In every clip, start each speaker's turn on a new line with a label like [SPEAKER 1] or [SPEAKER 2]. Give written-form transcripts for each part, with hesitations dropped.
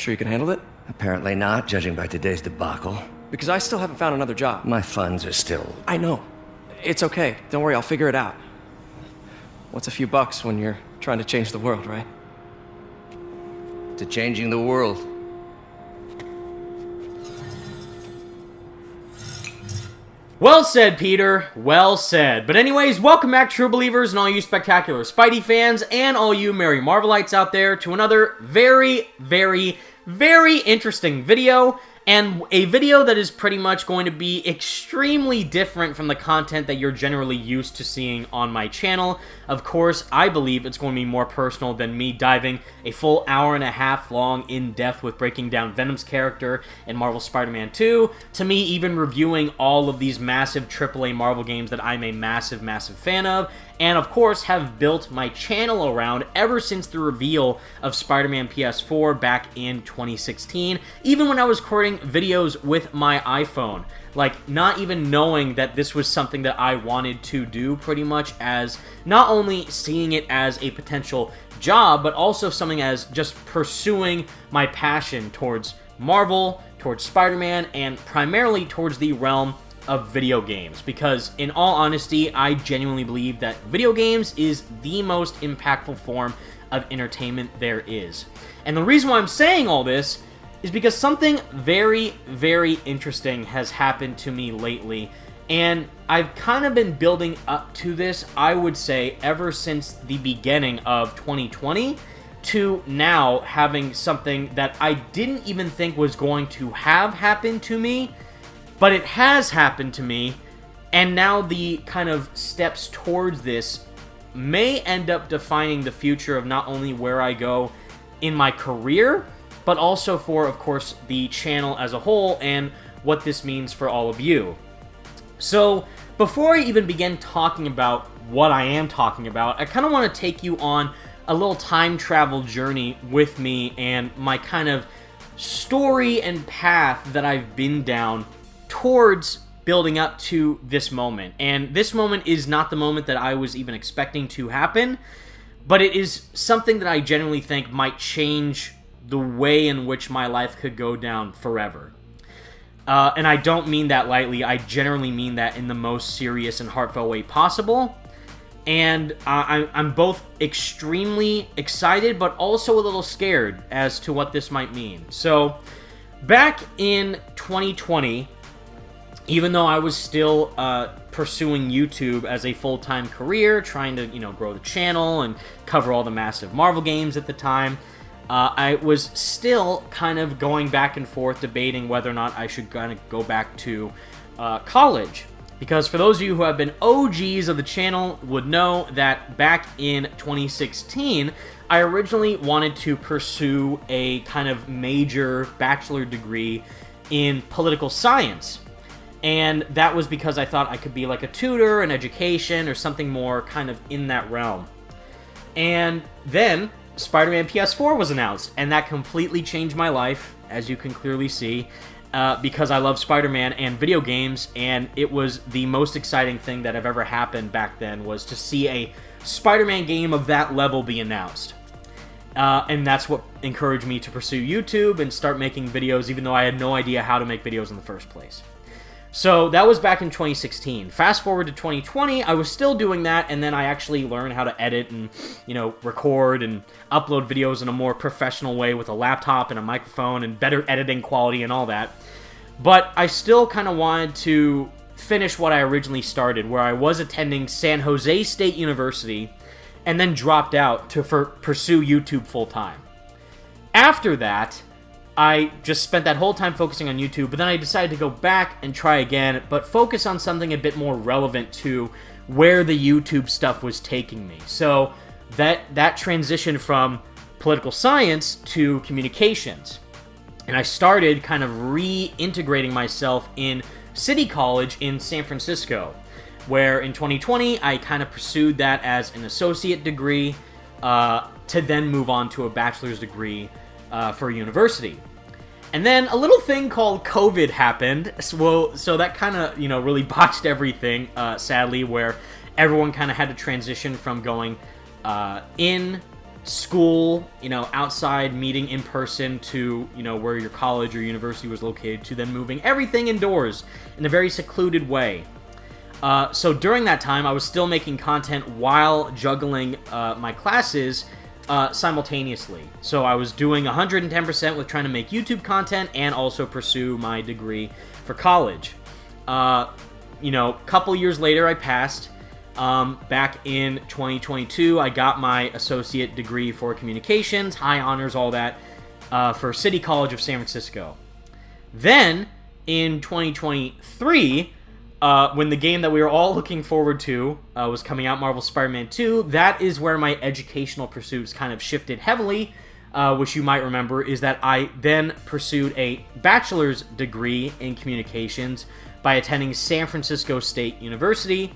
[SPEAKER 1] Sure you can handle it?
[SPEAKER 2] Apparently not, judging by today's debacle.
[SPEAKER 1] Because I still haven't found another job.
[SPEAKER 2] My funds are still...
[SPEAKER 1] I know. It's okay. Don't worry, I'll figure it out. What's a few bucks when you're trying to change the world, right?
[SPEAKER 2] to changing the world.
[SPEAKER 3] Well said, Peter. Well said. But anyways, welcome back, true believers, and all you spectacular Spidey fans, and all you Merry Marvelites out there, to another very, very, very interesting video, and a video that is pretty much going to be extremely different from the content that you're generally used to seeing on my channel. Of course, I believe it's going to be more personal than me diving a full hour and a half long in depth with breaking down Venom's character in Marvel Spider-Man 2, to me even reviewing all of these massive AAA Marvel games that I'm a massive, massive fan of, and of course have built my channel around ever since the reveal of Spider-Man PS4 back in 2016, even when I was recording videos with my iPhone. Like, not even knowing that this was something that I wanted to do, pretty much, as not only seeing it as a potential job, but also something as just pursuing my passion towards Marvel, towards Spider-Man, and primarily towards the realm of video games. Because, in all honesty, I genuinely believe that video games is the most impactful form of entertainment there is. And the reason why I'm saying all this is because something very, very interesting has happened to me lately, and I've kind of been building up to this, I would say, ever since the beginning of 2020 to now, having something that I didn't even think was going to have happened to me, but it has happened to me, and now the kind of steps towards this may end up defining the future of not only where I go in my career, but also for, of course, the channel as a whole and what this means for all of you. So, before I even begin talking about what I am talking about, I kind of want to take you on a little time travel journey with me and my kind of story and path that I've been down towards building up to this moment. And this moment is not the moment that I was even expecting to happen, but it is something that I genuinely think might change the way in which my life could go down forever. And I don't mean that lightly. I generally mean that in the most serious and heartfelt way possible. And I'm both extremely excited, but also a little scared as to what this might mean. So, back in 2020, even though I was still pursuing YouTube as a full-time career, trying to, grow the channel and cover all the massive Marvel games at the time, I was still kind of going back and forth debating whether or not I should kind of go back to college. Because for those of you who have been OGs of the channel would know that back in 2016, I originally wanted to pursue a kind of major bachelor degree in political science. And that was because I thought I could be like a tutor in education or something more kind of in that realm. And then Spider-Man PS4 was announced, and that completely changed my life, as you can clearly see, because I love Spider-Man and video games, and it was the most exciting thing that have ever happened back then, was to see a Spider-Man game of that level be announced. And that's what encouraged me to pursue YouTube and start making videos, even though I had no idea how to make videos in the first place. So that was back in 2016. Fast forward to 2020, I was still doing that, and then I actually learned how to edit and, record and upload videos in a more professional way with a laptop and a microphone and better editing quality and all that. But I still kind of wanted to finish what I originally started, where I was attending San Jose State University and then dropped out to pursue YouTube full-time. After that, I just spent that whole time focusing on YouTube, but then I decided to go back and try again, but focus on something a bit more relevant to where the YouTube stuff was taking me. So that transition from political science to communications. And I started kind of reintegrating myself in City College in San Francisco, where in 2020 I kind of pursued that as an associate degree to then move on to a bachelor's degree for university. And then a little thing called COVID happened, so that kind of, really botched everything, sadly, where everyone kind of had to transition from going in school, outside meeting in person to, where your college or university was located, to then moving everything indoors in a very secluded way. So during that time, I was still making content while juggling my classes simultaneously. So I was doing 110% with trying to make YouTube content and also pursue my degree for college. Couple years later, I passed. Back in 2022, I got my associate degree for communications, high honors, all that, for City College of San Francisco. Then, in 2023, when the game that we were all looking forward to was coming out, Marvel Spider-Man 2, that is where my educational pursuits kind of shifted heavily, which you might remember is that I then pursued a bachelor's degree in communications by attending San Francisco State University.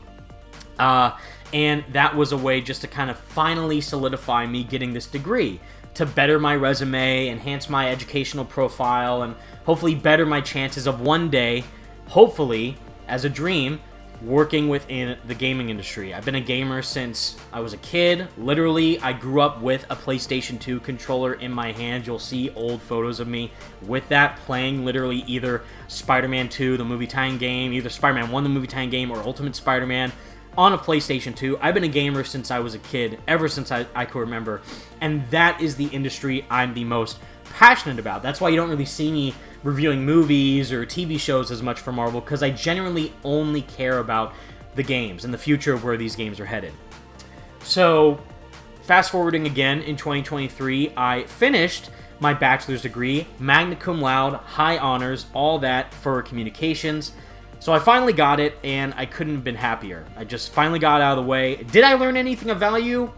[SPEAKER 3] And that was a way just to kind of finally solidify me getting this degree, to better my resume, enhance my educational profile, and hopefully better my chances of one day, hopefully, as a dream, working within the gaming industry. I've been a gamer since I was a kid. Literally, I grew up with a PlayStation 2 controller in my hand. You'll see old photos of me with that, playing literally either Spider-Man 2, the movie tie-in game, either Spider-Man 1, the movie tie-in game, or Ultimate Spider-Man on a PlayStation 2. I've been a gamer since I was a kid, ever since I could remember, and that is the industry I'm the most passionate about. That's why you don't really see me reviewing movies or TV shows as much for Marvel, because I genuinely only care about the games and the future of where these games are headed. So, fast forwarding again, in 2023, I finished my bachelor's degree, magna cum laude, high honors, all that for communications. So I finally got it, and I couldn't have been happier. I just finally got it out of the way. Did I learn anything of value?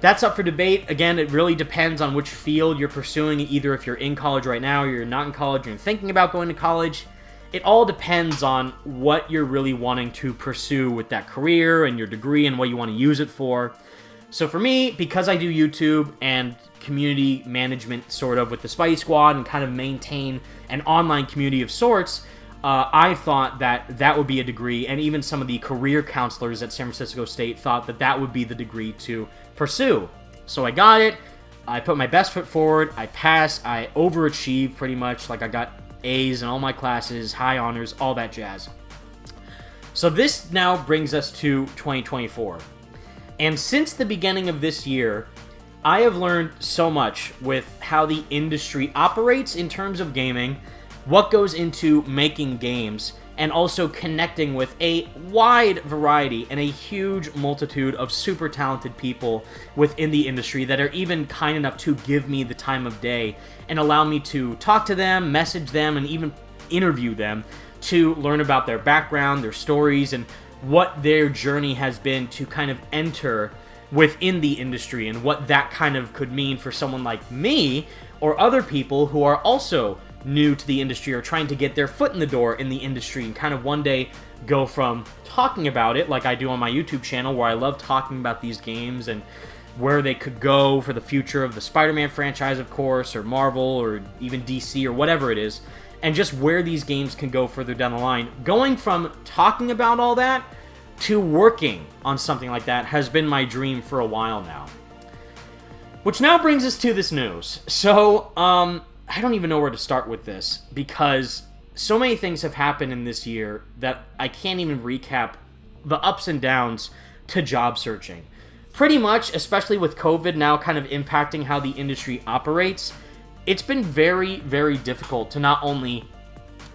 [SPEAKER 3] That's up for debate. Again, it really depends on which field you're pursuing, either if you're in college right now, or you're not in college, or you're thinking about going to college. It all depends on what you're really wanting to pursue with that career and your degree and what you want to use it for. So for me, because I do YouTube and community management sort of with the Spidey Squad and kind of maintain an online community of sorts, I thought that would be a degree, and even some of the career counselors at San Francisco State thought that would be the degree to pursue. So I got it, I put my best foot forward, I passed, I overachieved pretty much, like I got A's in all my classes, high honors, all that jazz. So this now brings us to 2024. And since the beginning of this year, I have learned so much with how the industry operates in terms of gaming, what goes into making games, and also connecting with a wide variety and a huge multitude of super talented people within the industry that are even kind enough to give me the time of day and allow me to talk to them, message them, and even interview them to learn about their background, their stories, and what their journey has been to kind of enter within the industry, and what that kind of could mean for someone like me or other people who are also new to the industry or trying to get their foot in the door in the industry and kind of one day go from talking about it like I do on my YouTube channel, where I love talking about these games and where they could go for the future of the Spider-Man franchise, of course, or Marvel, or even DC, or whatever it is, and just where these games can go further down the line. Going from talking about all that to working on something like that has been my dream for a while now. Which now brings us to this news. So, I don't even know where to start with this, because so many things have happened in this year that I can't even recap the ups and downs to job searching. Pretty much, especially with COVID now kind of impacting how the industry operates, it's been very, very difficult to not only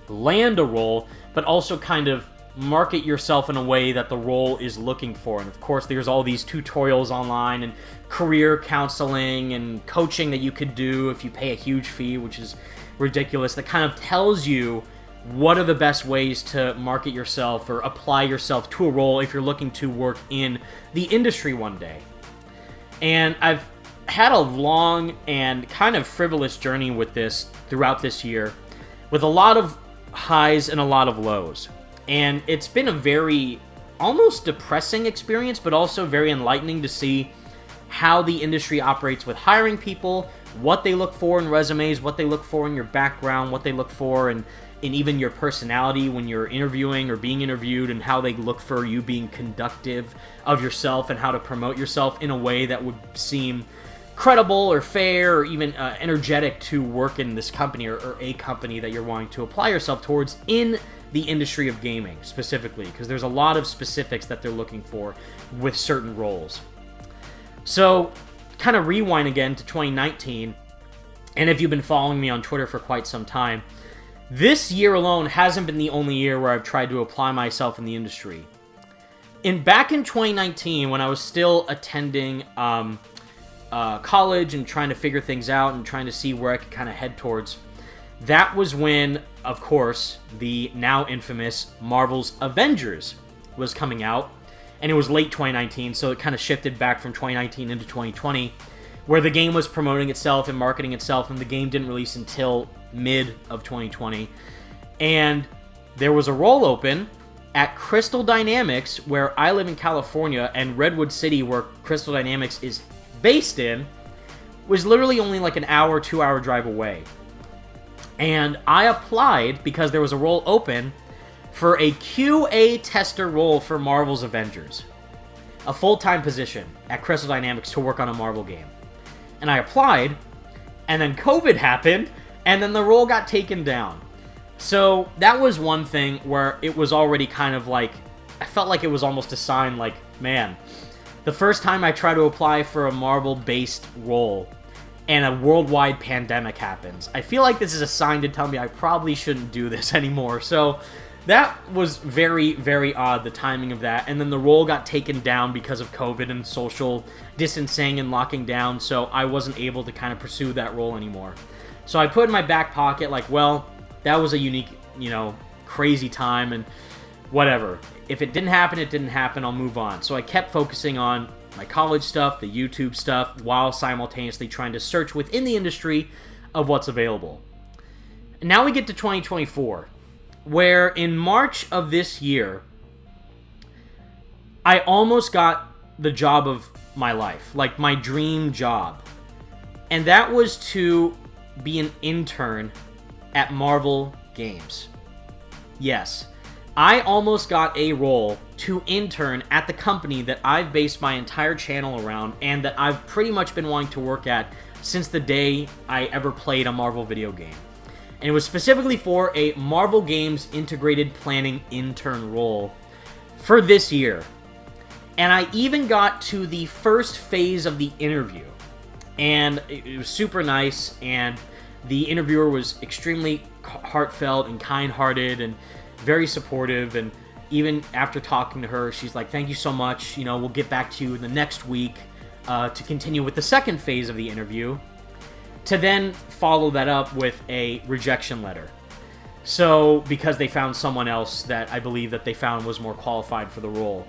[SPEAKER 3] land a role, but also kind of market yourself in a way that the role is looking for. And of course, there's all these tutorials online and career counseling and coaching that you could do if you pay a huge fee, which is ridiculous, that kind of tells you what are the best ways to market yourself or apply yourself to a role if you're looking to work in the industry one day. And I've had a long and kind of frivolous journey with this throughout this year, with a lot of highs and a lot of lows. And it's been a very almost depressing experience, but also very enlightening to see how the industry operates with hiring people, what they look for in resumes, what they look for in your background, what they look for in even your personality when you're interviewing or being interviewed, and how they look for you being conductive of yourself and how to promote yourself in a way that would seem credible or fair or even energetic to work in this company or a company that you're wanting to apply yourself towards in the industry of gaming specifically, because there's a lot of specifics that they're looking for with certain roles. So kind of rewind again to 2019, and if you've been following me on Twitter for quite some time, this year alone hasn't been the only year where I've tried to apply myself in the industry. Back in 2019, when I was still attending college and trying to figure things out and trying to see where I could kind of head towards, that was when, of course, the now infamous Marvel's Avengers was coming out, and it was late 2019, so it kind of shifted back from 2019 into 2020, where the game was promoting itself and marketing itself, and the game didn't release until mid of 2020. And there was a role open at Crystal Dynamics, where I live in California, and Redwood City, where Crystal Dynamics is based in, was literally only like an hour, 2-hour drive away. And I applied because there was a role open for a QA tester role for Marvel's Avengers. A full-time position at Crystal Dynamics to work on a Marvel game. And I applied, and then COVID happened, and then the role got taken down. So that was one thing where it was already kind of like, I felt like it was almost a sign like, man, the first time I try to apply for a Marvel-based role and a worldwide pandemic happens, I feel like this is a sign to tell me I probably shouldn't do this anymore. So that was very, very odd, the timing of that. And then the role got taken down because of COVID and social distancing and locking down, so I wasn't able to kind of pursue that role anymore. So I put in my back pocket, like, well, that was a unique, crazy time, and whatever. If it didn't happen, it didn't happen. I'll move on. So I kept focusing on my college stuff, the YouTube stuff, while simultaneously trying to search within the industry of what's available. And now we get to 2024, where in March of this year, I almost got the job of my life, like my dream job. And that was to be an intern at Marvel Games. Yes, I almost got a role to intern at the company that I've based my entire channel around and that I've pretty much been wanting to work at since the day I ever played a Marvel video game. And it was specifically for a Marvel Games integrated planning intern role for this year. And I even got to the first phase of the interview. And it was super nice, and the interviewer was extremely heartfelt and kind-hearted and very supportive, and even after talking to her, she's like, thank you so much, we'll get back to you in the next week to continue with the second phase of the interview, to then follow that up with a rejection letter. So, because they found someone else that I believe that they found was more qualified for the role.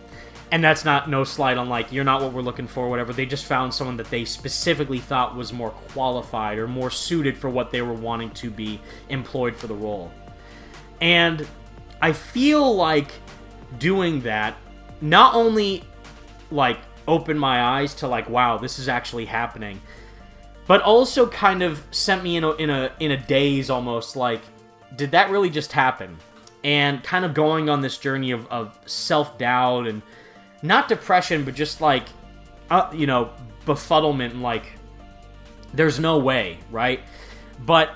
[SPEAKER 3] And that's no slight on, like, you're not what we're looking for, whatever. They just found someone that they specifically thought was more qualified or more suited for what they were wanting to be employed for the role. And I feel like doing that not only, like, opened my eyes to, like, wow, this is actually happening, but also kind of sent me in a daze almost, like, did that really just happen? And kind of going on this journey of self-doubt and not depression, but just like, befuddlement and like, there's no way, right? But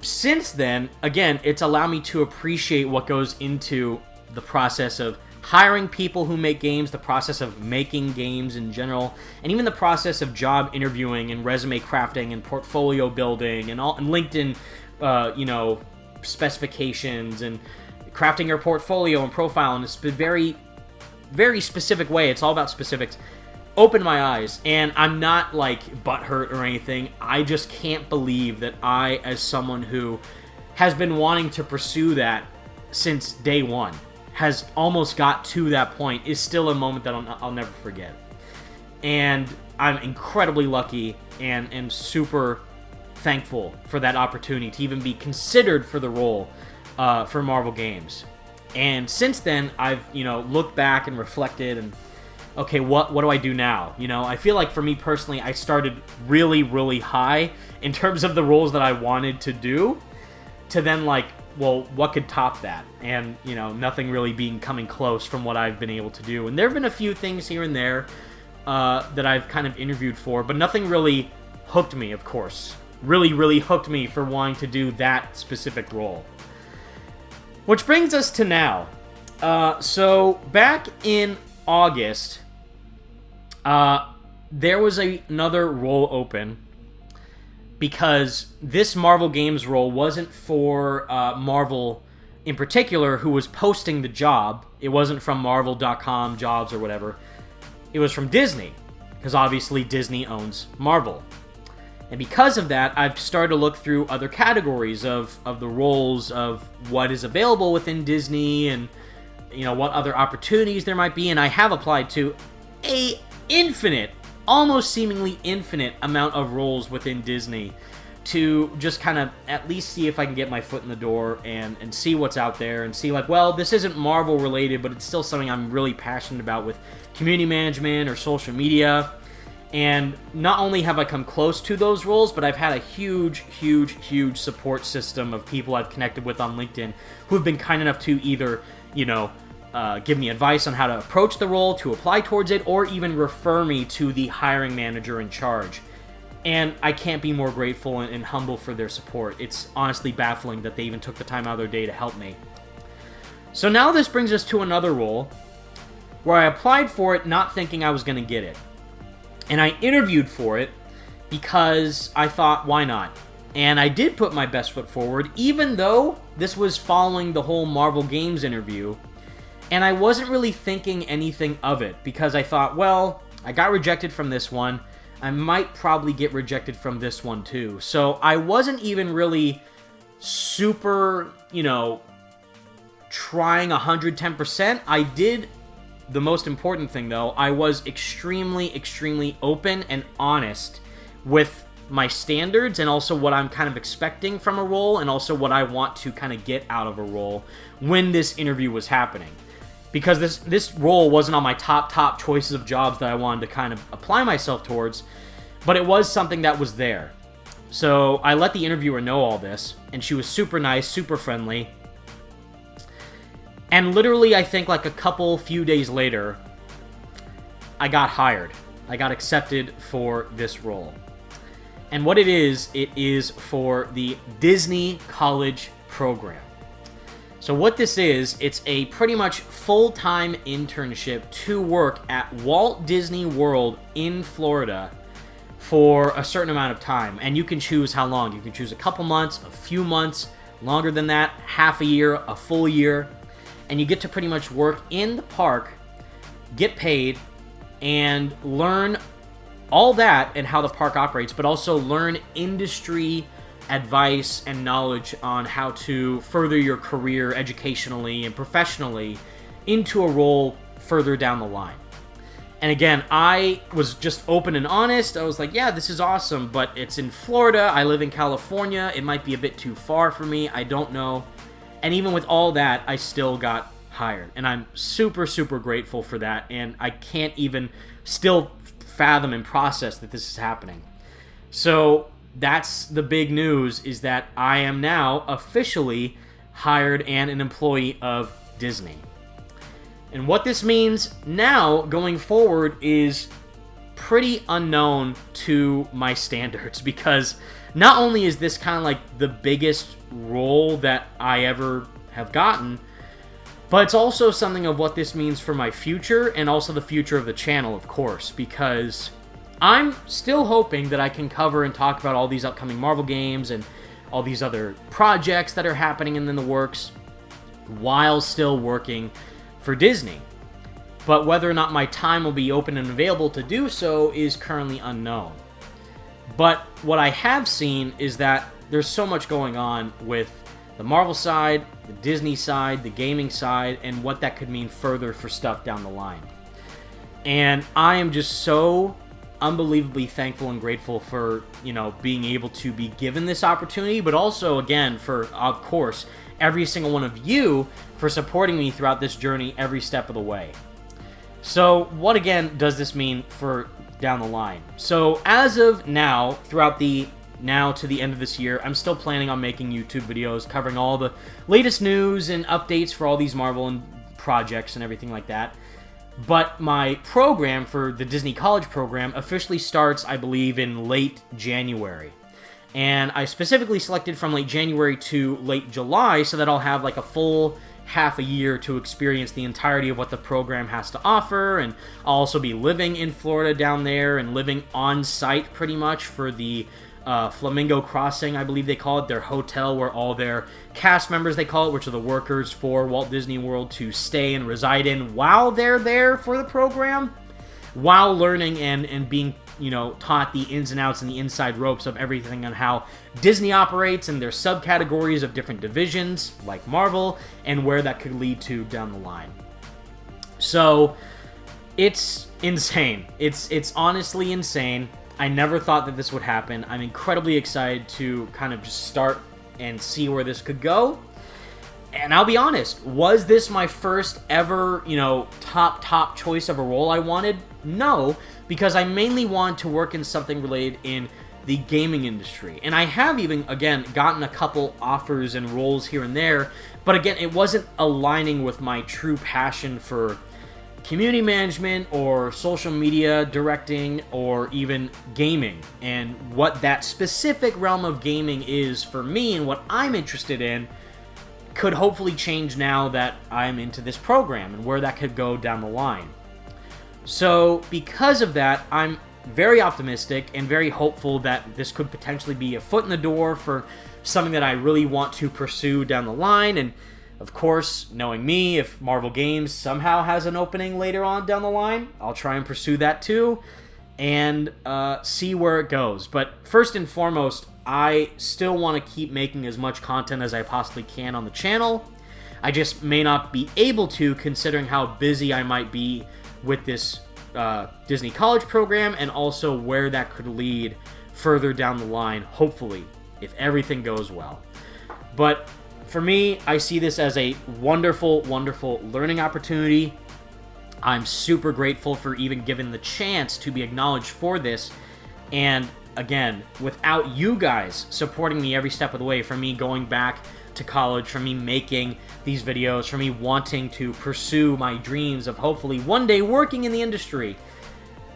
[SPEAKER 3] since then, again, it's allowed me to appreciate what goes into the process of hiring people who make games, the process of making games in general, and even the process of job interviewing and resume crafting and portfolio building and LinkedIn, specifications and crafting your portfolio and profile in a very, very specific way. It's all about specifics. Opened my eyes, and I'm not like butthurt or anything. I just can't believe that I, as someone who has been wanting to pursue that since day one, has almost got to that point, is still a moment that I'll never forget. And I'm incredibly lucky and super thankful for that opportunity to even be considered for the role for Marvel Games. And since then, I've, looked back and reflected and, okay, what do I do now? I feel like for me personally, I started really, really high in terms of the roles that I wanted to do, to then like, well, what could top that? And, nothing really coming close from what I've been able to do. And there have been a few things here and there that I've kind of interviewed for, but nothing really hooked me, of course. Really, really hooked me for wanting to do that specific role. Which brings us to now. So, back in August, there was another role open because this Marvel Games role wasn't for Marvel in particular who was posting the job. It wasn't from Marvel.com jobs or whatever. It was from Disney, because obviously Disney owns Marvel. And because of that, I've started to look through other categories of the roles of what is available within Disney and, you know, what other opportunities there might be. And I have applied to a infinite, almost seemingly infinite amount of roles within Disney to just kind of at least see if I can get my foot in the door and see what's out there and see, like, well, this isn't Marvel related, but it's still something I'm really passionate about with community management or social media. And not only have I come close to those roles, but I've had a huge, huge, huge support system of people I've connected with on LinkedIn who have been kind enough to either, you know, give me advice on how to approach the role, to apply towards it, or even refer me to the hiring manager in charge. And I can't be more grateful and humble for their support. It's honestly baffling that they even took the time out of their day to help me. So now this brings us to another role where I applied for it not thinking I was going to get it. And I interviewed for it because I thought, why not? And I did put my best foot forward, even though this was following the whole Marvel Games interview. And I wasn't really thinking anything of it because I thought, well, I got rejected from this one. I might probably get rejected from this one too. So I wasn't even really super, you know, trying 110%. I did the most important thing, though. I was extremely, extremely open and honest with my standards and also what I'm kind of expecting from a role and also what I want to kind of get out of a role when this interview was happening. Because this role wasn't on my top choices of jobs that I wanted to kind of apply myself towards, but it was something that was there. So I let the interviewer know all this, and she was super nice, super friendly. And literally, I think like a few days later, I got hired. I got accepted for this role. And what it is for the Disney College Program. So what this is, it's a pretty much full-time internship to work at Walt Disney World in Florida for a certain amount of time. And you can choose how long. You can choose a couple months, a few months, longer than that, half a year, a full year. And you get to pretty much work in the park, get paid, and learn all that and how the park operates, but also learn industry advice and knowledge on how to further your career educationally and professionally into a role further down the line. And again, I was just open and honest. I was like, yeah, this is awesome, but it's in Florida. I live in California. It might be a bit too far for me. I don't know. And even with all that, I still got hired. And I'm super, super grateful for that. And I can't even still fathom and process that this is happening. So that's the big news, is that I am now officially hired and an employee of Disney. And what this means now going forward is pretty unknown to my standards, because not only is this kind of like the biggest role that I ever have gotten, but it's also something of what this means for my future and also the future of the channel, of course, because I'm still hoping that I can cover and talk about all these upcoming Marvel games and all these other projects that are happening in the works while still working for Disney. But whether or not my time will be open and available to do so is currently unknown. But what I have seen is that there's so much going on with the Marvel side, the Disney side, the gaming side, and what that could mean further for stuff down the line. And I am just so unbelievably thankful and grateful for, you know, being able to be given this opportunity, but also, again, for, of course, every single one of you for supporting me throughout this journey every step of the way. So what, again, does this mean for down the line? So as of now, throughout the now to the end of this year, I'm still planning on making YouTube videos covering all the latest news and updates for all these Marvel and projects and everything like that. But my program for the Disney College program officially starts, I believe, in late January. And I specifically selected from late January to late July so that I'll have like a full half a year to experience the entirety of what the program has to offer. And I'll also be living in Florida down there and living on site pretty much for the Flamingo Crossing, I believe they call it, their hotel where all their cast members, they call it, which are the workers for Walt Disney World, to stay and reside in while they're there for the program, while learning and being, you know, taught the ins and outs and the inside ropes of everything on how Disney operates and their subcategories of different divisions like Marvel and where that could lead to down the line. So it's insane. It's honestly insane. I never thought that this would happen. I'm incredibly excited to kind of just start and see where this could go. And I'll be honest, was this my first ever, you know, top choice of a role I wanted? No, because I mainly want to work in something related in the gaming industry. And I have even, again, gotten a couple offers and roles here and there, but again, it wasn't aligning with my true passion for community management or social media directing or even gaming, and what that specific realm of gaming is for me and what I'm interested in could hopefully change now that I'm into this program and where that could go down the line. So because of that, I'm very optimistic and very hopeful that this could potentially be a foot in the door for something that I really want to pursue down the line. And of course, knowing me, if Marvel Games somehow has an opening later on down the line, I'll try and pursue that too and see where it goes. But first and foremost, I still want to keep making as much content as I possibly can on the channel. I just may not be able to, considering how busy I might be with this Disney College program and also where that could lead further down the line, hopefully, if everything goes well. But for me, I see this as a wonderful, wonderful learning opportunity. I'm super grateful for even given the chance to be acknowledged for this. And again, without you guys supporting me every step of the way, for me going back to college, for me making these videos, for me wanting to pursue my dreams of hopefully one day working in the industry,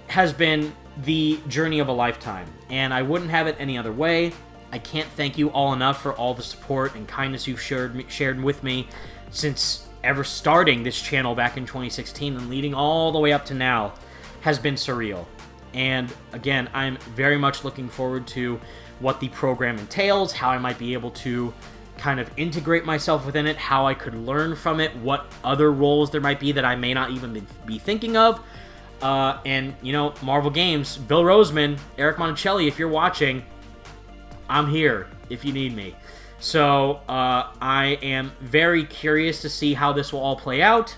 [SPEAKER 3] has been the journey of a lifetime. And I wouldn't have it any other way. I can't thank you all enough for all the support and kindness you've shared with me since ever starting this channel back in 2016 and leading all the way up to now has been surreal. And again, I'm very much looking forward to what the program entails, how I might be able to kind of integrate myself within it, how I could learn from it, what other roles there might be that I may not even be thinking of. And, you know, Marvel Games, Bill Roseman, Eric Monticelli, if you're watching, I'm here if you need me. So I am very curious to see how this will all play out.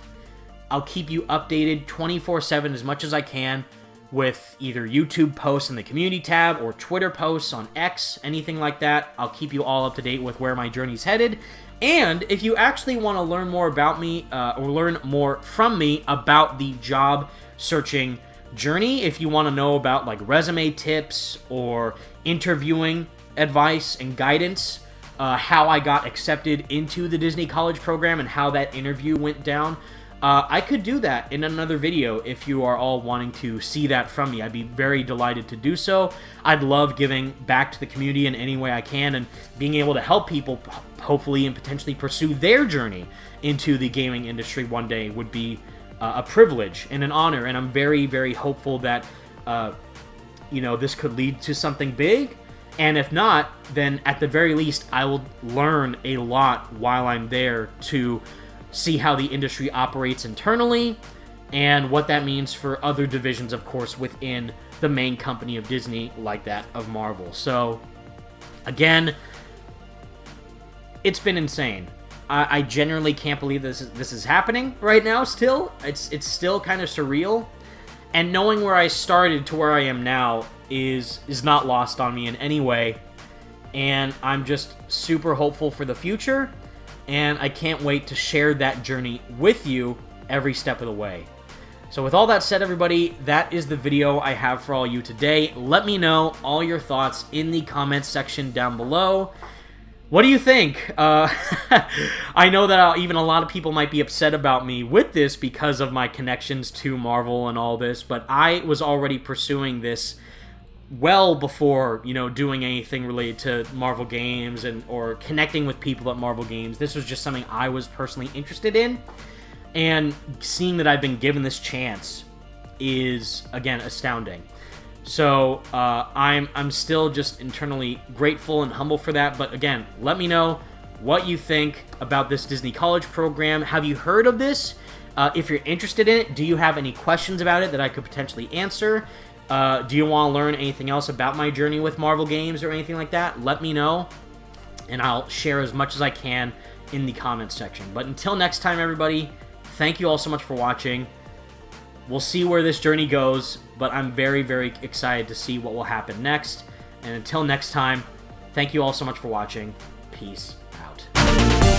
[SPEAKER 3] I'll keep you updated 24/7 as much as I can with either YouTube posts in the community tab or Twitter posts on X, anything like that. I'll keep you all up to date with where my journey's headed. And if you actually want to learn more about me or learn more from me about the job searching journey, if you want to know about like resume tips or interviewing advice and guidance, how I got accepted into the Disney College program and how that interview went down, I could do that in another video if you are all wanting to see that from me. I'd be very delighted to do so. I'd love giving back to the community in any way I can and being able to help people hopefully and potentially pursue their journey into the gaming industry one day would be a privilege and an honor. And I'm very, very hopeful that, you know, this could lead to something big. And if not, then at the very least, I will learn a lot while I'm there to see how the industry operates internally and what that means for other divisions, of course, within the main company of Disney, like that of Marvel. So, again, it's been insane. I genuinely can't believe this is happening right now still. It's still kind of surreal. And knowing where I started to where I am now is not lost on me in any way. And I'm just super hopeful for the future. And I can't wait to share that journey with you every step of the way. So with all that said, everybody, that is the video I have for all you today. Let me know all your thoughts in the comments section down below. What do you think? I know that even a lot of people might be upset about me with this because of my connections to Marvel and all this, but I was already pursuing this well before, doing anything related to Marvel games or connecting with people at Marvel games. This was just something I was personally interested in, and seeing that I've been given this chance is, again, astounding. So I'm still just internally grateful and humble for that. But again, let me know what you think about this Disney College program. Have you heard of this? If you're interested in it, do you have any questions about it that I could potentially answer? Do you want to learn anything else about my journey with Marvel games or anything like that? Let me know, and I'll share as much as I can in the comments section. But until next time, everybody, thank you all so much for watching. We'll see where this journey goes, but I'm very, very excited to see what will happen next. And until next time, thank you all so much for watching. Peace out.